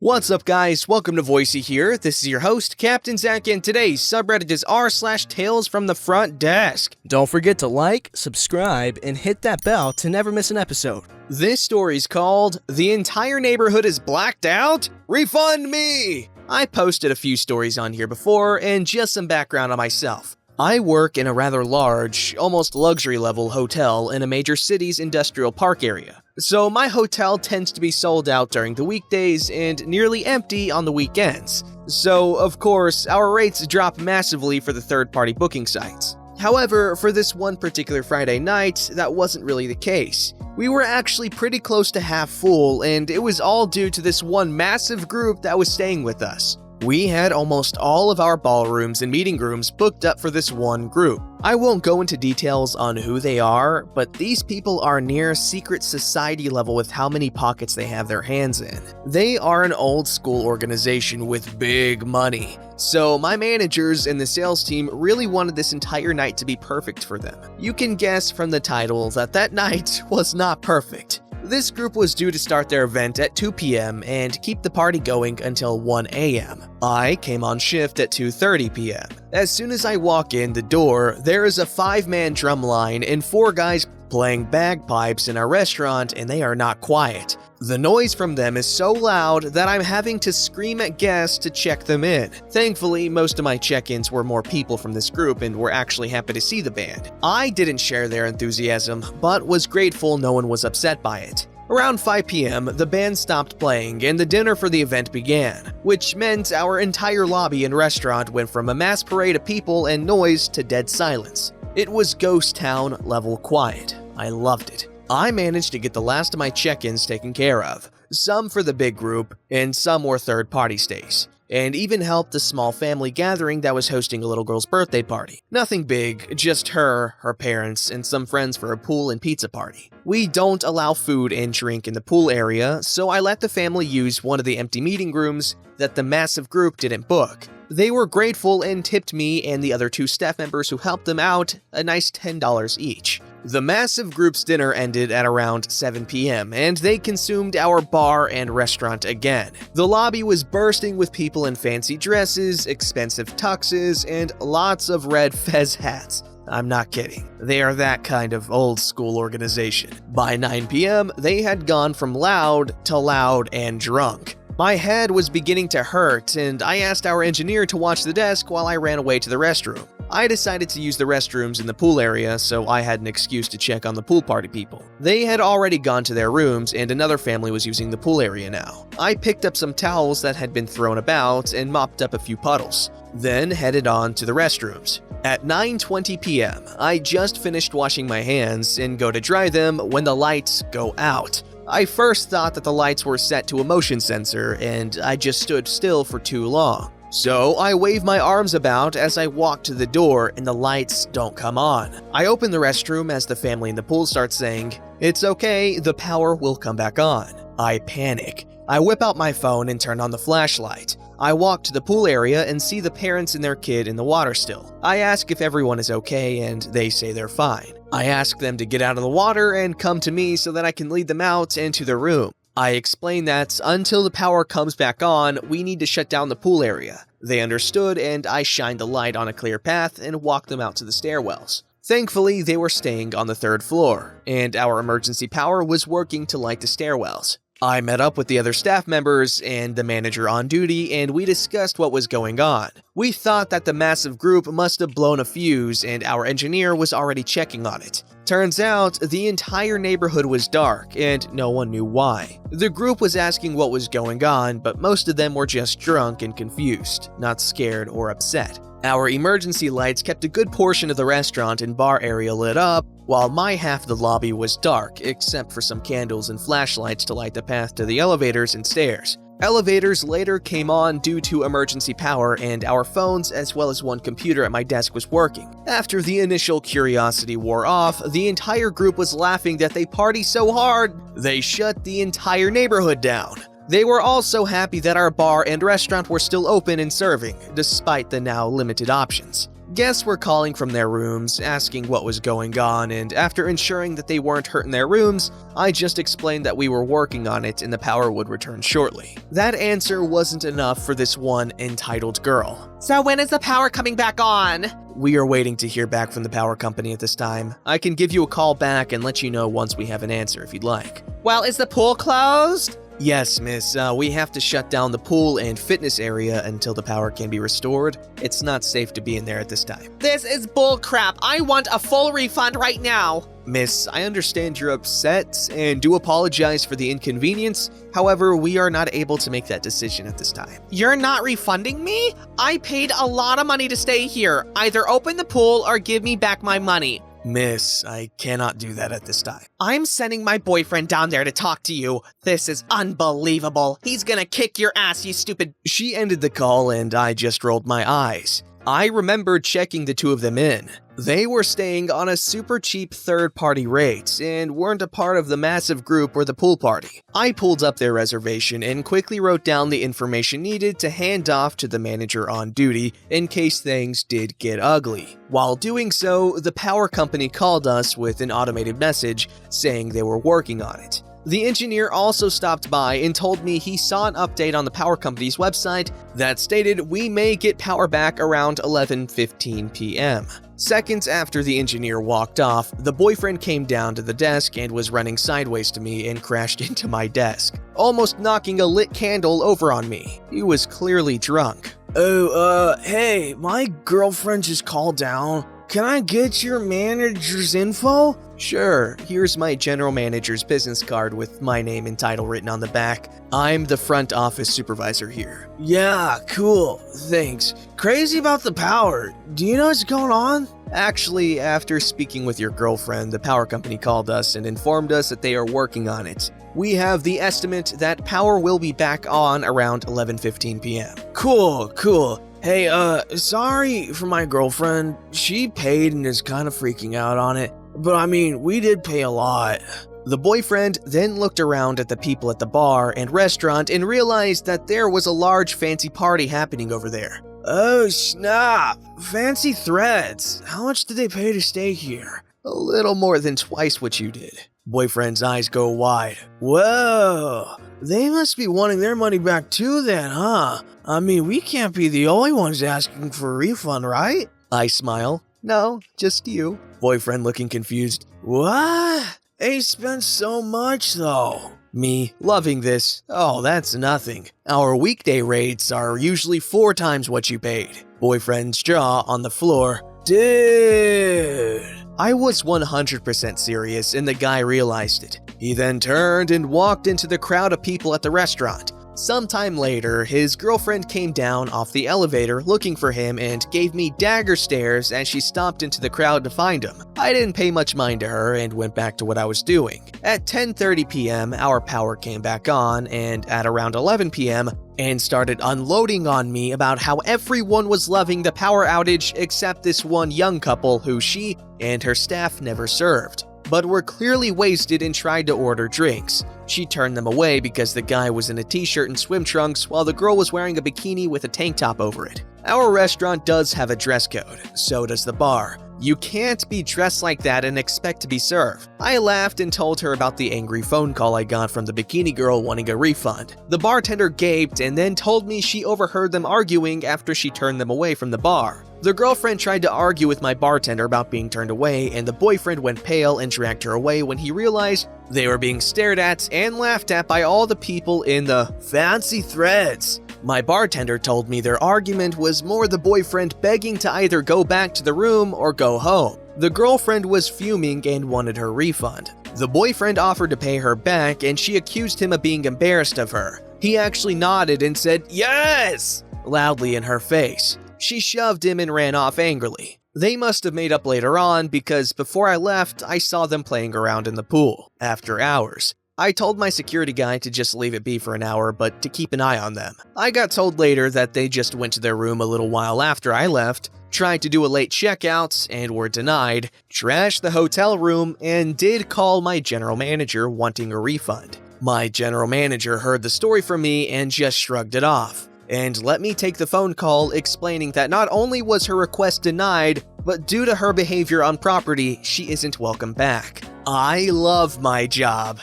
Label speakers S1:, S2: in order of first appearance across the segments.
S1: What's up guys, welcome to Voicey here. This is your host, Captain Zach, and today's subreddit is r/TalesFromTheFrontDesk. Don't forget to like, subscribe, and hit that bell to never miss an episode. This story's called, "The Entire Neighborhood is Blacked Out? Refund me!" I posted a few stories on here before, and just some background on myself. I work in a rather large, almost luxury-level hotel in a major city's industrial park area. So my hotel tends to be sold out during the weekdays and nearly empty on the weekends. So, of course, our rates drop massively for the third-party booking sites. However, for this one particular Friday night, that wasn't really the case. We were actually pretty close to half full, and it was all due to this one massive group that was staying with us. We had almost all of our ballrooms and meeting rooms booked up for this one group. I won't go into details on who they are, but these people are near secret society level with how many pockets they have their hands in. They are an old school organization with big money. So my managers and the sales team really wanted this entire night to be perfect for them. You can guess from the title that night was not perfect. This group was due to start their event at 2 p.m. and keep the party going until 1 a.m. I came on shift at 2:30 p.m. As soon as I walk in the door, there is a 5-man drum line and 4 guys playing bagpipes in our restaurant, and they are not quiet. The noise from them is so loud that I'm having to scream at guests to check them in. Thankfully, most of my check-ins were more people from this group and were actually happy to see the band. I didn't share their enthusiasm, but was grateful no one was upset by it. Around 5 p.m., the band stopped playing and the dinner for the event began, which meant our entire lobby and restaurant went from a mass parade of people and noise to dead silence. It was ghost town level quiet. I loved it. I managed to get the last of my check-ins taken care of, some for the big group, and some were third-party stays, and even helped a small family gathering that was hosting a little girl's birthday party. Nothing big, just her parents, and some friends for a pool and pizza party. We don't allow food and drink in the pool area, so I let the family use one of the empty meeting rooms that the massive group didn't book. They were grateful and tipped me and the other 2 staff members who helped them out a nice $10 each. The massive group's dinner ended at around 7 p.m. and they consumed our bar and restaurant again. The lobby was bursting with people in fancy dresses, expensive tuxes, and lots of red fez hats. I'm not kidding. They are that kind of old school organization. By 9 p.m., they had gone from loud to loud and drunk. My head was beginning to hurt, and I asked our engineer to watch the desk while I ran away to the restroom. I decided to use the restrooms in the pool area, so I had an excuse to check on the pool party people. They had already gone to their rooms, and another family was using the pool area now. I picked up some towels that had been thrown about and mopped up a few puddles, then headed on to the restrooms. At 9:20 p.m., I just finished washing my hands and go to dry them when the lights go out. I first thought that the lights were set to a motion sensor, and I just stood still for too long. So I wave my arms about as I walk to the door and the lights don't come on. I open the restroom as the family in the pool starts saying, "It's okay, the power will come back on." I panic. I whip out my phone and turn on the flashlight. I walk to the pool area and see the parents and their kid in the water still. I ask if everyone is okay and they say they're fine. I ask them to get out of the water and come to me so that I can lead them out and to their room. I explain that until the power comes back on, we need to shut down the pool area. They understood, and I shined the light on a clear path and walked them out to the stairwells. Thankfully, they were staying on the 3rd floor, and our emergency power was working to light the stairwells. I met up with the other staff members and the manager on duty, and we discussed what was going on. We thought that the massive group must have blown a fuse, and our engineer was already checking on it. Turns out, the entire neighborhood was dark, and no one knew why. The group was asking what was going on, but most of them were just drunk and confused, not scared or upset. Our emergency lights kept a good portion of the restaurant and bar area lit up, while my half of the lobby was dark, except for some candles and flashlights to light the path to the elevators and stairs. Elevators later came on due to emergency power, and our phones as well as one computer at my desk was working. After the initial curiosity wore off, the entire group was laughing that they party so hard, they shut the entire neighborhood down. They were also happy that our bar and restaurant were still open and serving, despite the now limited options. Guests were calling from their rooms, asking what was going on, and after ensuring that they weren't hurt in their rooms, I just explained that we were working on it and the power would return shortly. That answer wasn't enough for this one entitled girl.
S2: So when is the power coming back on?
S1: We are waiting to hear back from the power company at this time. I can give you a call back and let you know once we have an answer if you'd like.
S2: Well, is the pool closed?
S1: Yes, miss. We have to shut down the pool and fitness area until the power can be restored. It's not safe to be in there at this time.
S2: This is bullcrap. I want a full refund right now.
S1: Miss, I understand you're upset and do apologize for the inconvenience. However, we are not able to make that decision at this time.
S2: You're not refunding me? I paid a lot of money to stay here. Either open the pool or give me back my money.
S1: Miss, I cannot do that at this time.
S2: I'm sending my boyfriend down there to talk to you. This is unbelievable. He's gonna kick your ass, you stupid.
S1: She ended the call and I just rolled my eyes. I remembered checking the two of them in. They were staying on a super cheap third-party rate and weren't a part of the massive group or the pool party. I pulled up their reservation and quickly wrote down the information needed to hand off to the manager on duty in case things did get ugly. While doing so, the power company called us with an automated message saying they were working on it. The engineer also stopped by and told me he saw an update on the power company's website that stated we may get power back around 11:15 p.m. Seconds after the engineer walked off, the boyfriend came down to the desk and was running sideways to me and crashed into my desk, almost knocking a lit candle over on me. He was clearly drunk.
S3: Hey, my girlfriend just called down. Can I get your manager's info?
S1: Sure, here's my general manager's business card with my name and title written on the back. I'm the front office supervisor here.
S3: Yeah, cool, thanks. Crazy about the power. Do you know what's going on?
S1: Actually, after speaking with your girlfriend, the power company called us and informed us that they are working on it. We have the estimate that power will be back on around 11:15 p.m.
S3: Cool. Hey, sorry for my girlfriend. She paid and is kind of freaking out on it. But I mean, we did pay a lot.
S1: The boyfriend then looked around at the people at the bar and restaurant and realized that there was a large fancy party happening over there.
S3: Oh, snap. Fancy threads. How much did they pay to stay here?
S1: A little more than twice what you did. Boyfriend's eyes go wide.
S3: Whoa, they must be wanting their money back too then, huh? I mean, we can't be the only ones asking for a refund, right?
S1: I smile. No, just you. Boyfriend looking confused.
S3: What? They spent so much though.
S1: Me, loving this. Oh, that's nothing. Our weekday rates are usually 4 times what you paid. Boyfriend's jaw on the floor.
S3: Dude.
S1: I was 100% serious and the guy realized it. He then turned and walked into the crowd of people at the restaurant. Sometime later, his girlfriend came down off the elevator looking for him and gave me dagger stares as she stopped into the crowd to find him. I didn't pay much mind to her and went back to what I was doing. At 10:30 p.m., our power came back on, and at around 11 p.m., and started unloading on me about how everyone was loving the power outage except this one young couple who she and her staff never served, but were clearly wasted and tried to order drinks. She turned them away because the guy was in a t-shirt and swim trunks while the girl was wearing a bikini with a tank top over it. Our restaurant does have a dress code, so does the bar. You can't be dressed like that and expect to be served. I laughed and told her about the angry phone call I got from the bikini girl wanting a refund. The bartender gaped and then told me she overheard them arguing after she turned them away from the bar. The girlfriend tried to argue with my bartender about being turned away, and the boyfriend went pale and dragged her away when he realized they were being stared at and laughed at by all the people in the fancy threads. My bartender told me their argument was more the boyfriend begging to either go back to the room or go home. The girlfriend was fuming and wanted her refund. The boyfriend offered to pay her back and she accused him of being embarrassed of her. He actually nodded and said, "Yes!" loudly in her face. She shoved him and ran off angrily. They must have made up later on because before I left, I saw them playing around in the pool after hours. I told my security guy to just leave it be for an hour, but to keep an eye on them. I got told later that they just went to their room a little while after I left, tried to do a late checkout and were denied, trashed the hotel room, and did call my general manager wanting a refund. My general manager heard the story from me and just shrugged it off. and let me take the phone call explaining that not only was her request denied, but due to her behavior on property, she isn't welcome back. I love my job.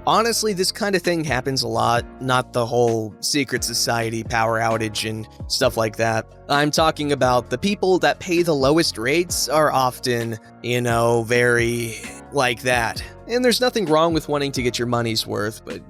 S1: Honestly, this kind of thing happens a lot, not the whole secret society power outage and stuff like that. I'm talking about the people that pay the lowest rates are often, very like that. And there's nothing wrong with wanting to get your money's worth, but,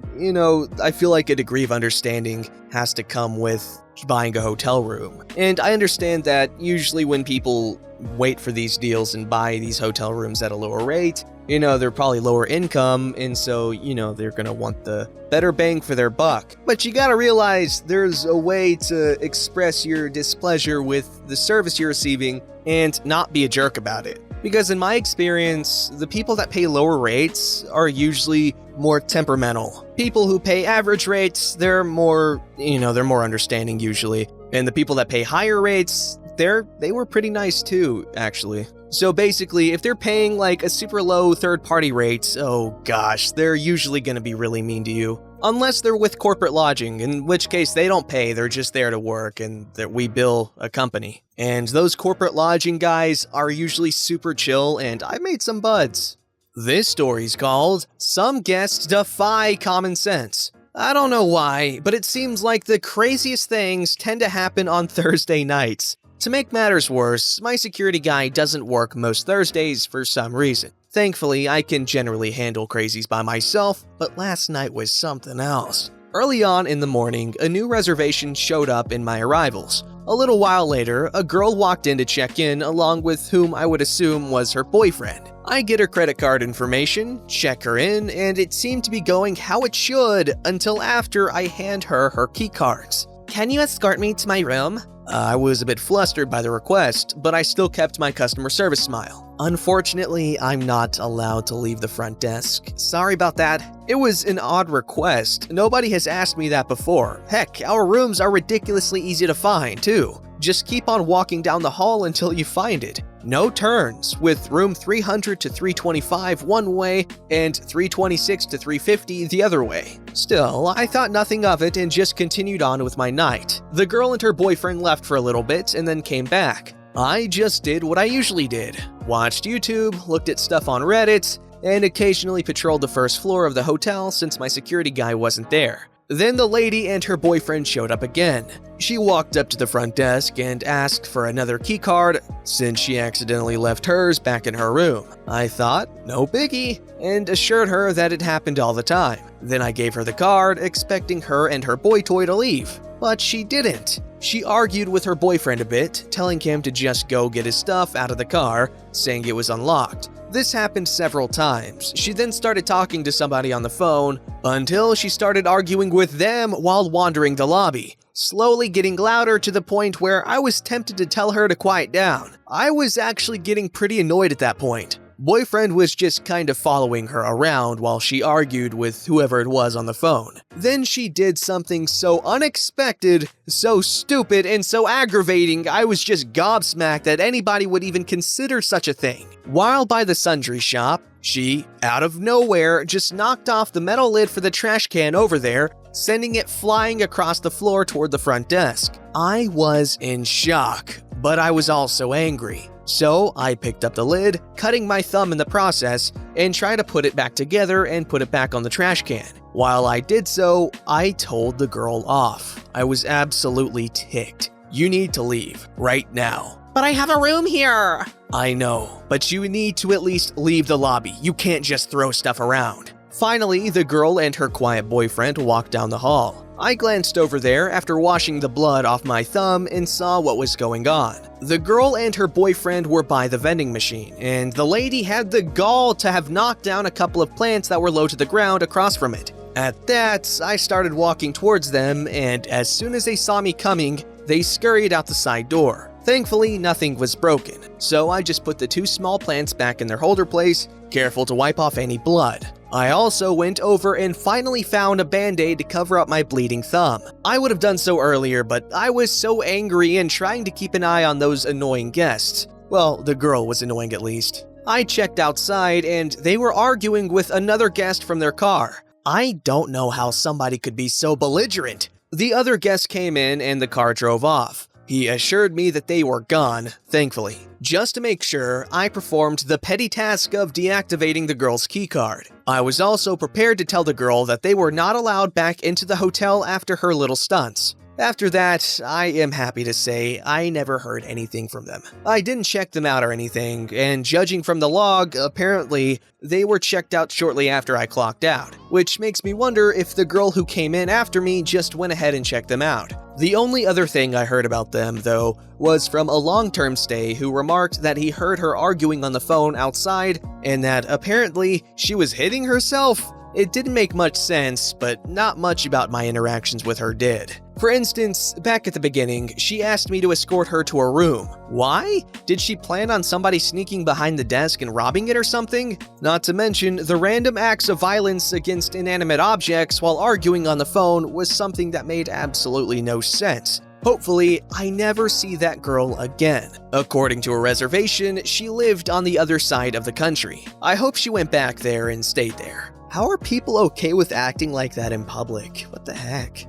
S1: I feel like a degree of understanding has to come with buying a hotel room. And I understand that usually when people wait for these deals and buy these hotel rooms at a lower rate, they're probably lower income, and so, they're gonna want the better bang for their buck. But you gotta realize there's a way to express your displeasure with the service you're receiving and not be a jerk about it. Because in my experience, the people that pay lower rates are usually more temperamental. People who pay average rates, they're more understanding usually. And the people that pay higher rates, they were pretty nice too, actually. So basically, if they're paying like a super low third-party rates, oh gosh, they're usually gonna be really mean to you. Unless they're with corporate lodging, in which case they don't pay, they're just there to work and that we bill a company. And those corporate lodging guys are usually super chill, and I made some buds. This story's called Some Guests Defy Common Sense. I don't know why, but it seems like the craziest things tend to happen on Thursday nights. To make matters worse, my security guy doesn't work most Thursdays for some reason. Thankfully, I can generally handle crazies by myself, but last night was something else. Early on in the morning, a new reservation showed up in my arrivals. A little while later, a girl walked in to check in along with whom I would assume was her boyfriend. I get her credit card information, check her in, and it seemed to be going how it should until after I hand her her key cards.
S2: Can you escort me to my room?
S1: I was a bit flustered by the request, but I still kept my customer service smile. Unfortunately, I'm not allowed to leave the front desk. Sorry about that. It was an odd request. Nobody has asked me that before. Heck, our rooms are ridiculously easy to find, too. Just keep on walking down the hall until you find it. No turns, with room 300 to 325 one way and 326 to 350 the other way. Still, I thought nothing of it and just continued on with my night. The girl and her boyfriend left for a little bit and then came back. I just did what I usually did. Watched YouTube, looked at stuff on Reddit, and occasionally patrolled the first floor of the hotel since my security guy wasn't there. Then the lady and her boyfriend showed up again. She walked up to the front desk and asked for another keycard since she accidentally left hers back in her room. I thought, no biggie, and assured her that it happened all the time. Then I gave her the card, expecting her and her boy toy to leave. But she didn't. She argued with her boyfriend a bit, telling him to just go get his stuff out of the car, saying it was unlocked. This happened several times. She then started talking to somebody on the phone until she started arguing with them while wandering the lobby, slowly getting louder to the point where I was tempted to tell her to quiet down. I was actually getting pretty annoyed at that point. Boyfriend was just kind of following her around while she argued with whoever it was on the phone. Then she did something so unexpected, so stupid, and so aggravating, I was just gobsmacked that anybody would even consider such a thing. While by the sundry shop, she, out of nowhere, just knocked off the metal lid for the trash can over there, sending it flying across the floor toward the front desk. I was in shock, but I was also angry. So I picked up the lid, cutting my thumb in the process, and tried to put it back together and put it back on the trash can. While I did so, I told the girl off. I was absolutely ticked. You need to leave, right now.
S2: But I have a room here!
S1: I know, but you need to at least leave the lobby. You can't just throw stuff around. Finally, the girl and her quiet boyfriend walked down the hall. I glanced over there after washing the blood off my thumb and saw what was going on. The girl and her boyfriend were by the vending machine, and the lady had the gall to have knocked down a couple of plants that were low to the ground across from it. At that, I started walking towards them, and as soon as they saw me coming, they scurried out the side door. Thankfully, nothing was broken, so I just put the two small plants back in their holder place, careful to wipe off any blood. I also went over and finally found a band-aid to cover up my bleeding thumb. I would have done so earlier, but I was so angry and trying to keep an eye on those annoying guests. Well, the girl was annoying at least. I checked outside and they were arguing with another guest from their car. I don't know how somebody could be so belligerent. The other guests came in and the car drove off. He assured me that they were gone, thankfully. Just to make sure, I performed the petty task of deactivating the girl's keycard. I was also prepared to tell the girl that they were not allowed back into the hotel after her little stunts. After that, I am happy to say I never heard anything from them. I didn't check them out or anything, and judging from the log, apparently, they were checked out shortly after I clocked out, which makes me wonder if the girl who came in after me just went ahead and checked them out. The only other thing I heard about them, though, was from a long-term stay who remarked that he heard her arguing on the phone outside and that apparently she was hitting herself. It didn't make much sense, but not much about my interactions with her did. For instance, back at the beginning, she asked me to escort her to her room. Why? Did she plan on somebody sneaking behind the desk and robbing it or something? Not to mention, the random acts of violence against inanimate objects while arguing on the phone was something that made absolutely no sense. Hopefully, I never see that girl again. According to a reservation, she lived on the other side of the country. I hope she went back there and stayed there. How are people okay with acting like that in public? What the heck?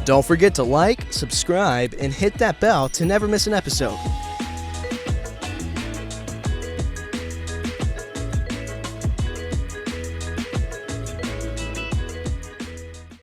S1: Don't forget to like, subscribe, and hit that bell to never miss an episode.